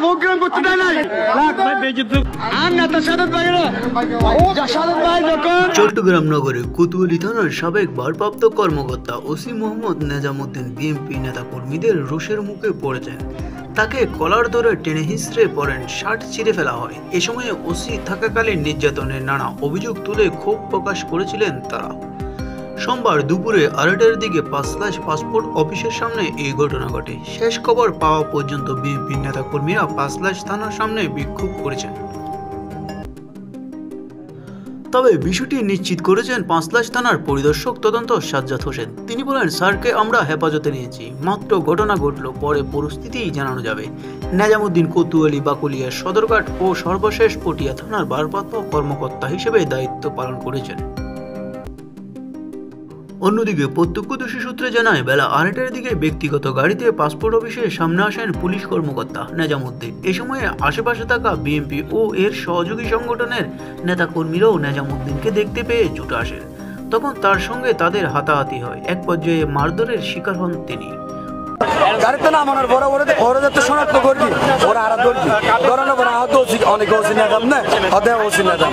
Programme করতে দেয় নাই চট্টগ্রাম নগরে কোতোয়ালি থানার সাবেক ভারপ্রাপ্ত কর্মকর্তা ওসি মোহাম্মদ নেজামুদ্দিন বিএনপি নেতা কর্মীদের রোষের মুখে পড়েছেন। তাকে কলার ধরে টেনে হিঁচড়ে পড়েন, শার্ট ছিঁড়ে ফেলা হয়। এ সময়ে ওসি থাকাকালীন নির্যাতনের নানা অভিযোগ তুলে ক্ষোভ প্রকাশ করেছিলেন তারা। সোমবার দুপুরে 2:30টার দিকে পাঁচলাশ পাসপোর্ট অফিসের সামনে এই ঘটনা ঘটে। শেষ খবর পাওয়া পর্যন্ত বিএনপি নেতা কর্মীরা পাঁচলাশ থানার সামনে বিক্ষোভ করেছেন। তবে বিষয়টি নিশ্চিত করেছেন পাঁচলাশ থানার পরিদর্শক তদন্ত সাজ্জাদ হোসেন। তিনি বলেন, স্যারকে আমরা হেফাজতে নিয়েছি, মাত্র ঘটনা ঘটল, পরে পরিস্থিতি জানানো যাবে। নেজামুদ্দিন কোতোয়ালি, বাকুলিয়া, সদরঘাট ও সর্বশেষ পটিয়া থানার ভারপ্রাপ্ত কর্মকর্তা হিসেবে দায়িত্ব পালন করেছেন। অন্যদিকে প্রত্যক্ষদর্শী সূত্রে জানায়, বেলা 2:30টার দিকে ব্যক্তিগত গাড়িতে পাসপোর্ট অফিসের সামনে আসেন পুলিশ কর্মকর্তা নেজামুদ্দিন। এ সময়ে আশেপাশে থাকা বিএনপি ও এর সহযোগী সংগঠনের নেতাকর্মীরাও নেজামুদ্দিনকে দেখতে পেয়ে ছুটে আসেন। তখন তার সঙ্গে তাদের হাতাহাতি হয়। এক পর্যায়ে মারধরের শিকার হন তিনি। গাড়িতে নামানোর পরে ওরা যাতে শনাক্ত করবি, ওরা আড়া ধরবি, ধরানো পরে আহত অনেক ওসি নিতাম না, হতে ওসি নিতাম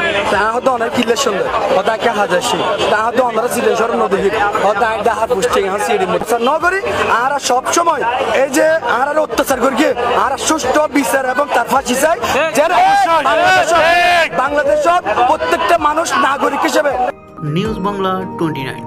আহত অনেক কিলের সঙ্গে হতাকে হাজারছি আহত আমরা ছিলেন সর নদী হতা একটা হাত পুষ্টি সিঁড়ি নগরী। আর সবসময় এই যে আর অত্যাচার করি আর সুষ্ঠু বিচার এবং তার ফাঁসি চাই, যারা বাংলাদেশের প্রত্যেকটা মানুষ নাগরিক হিসেবে। নিউজ বাংলা 29।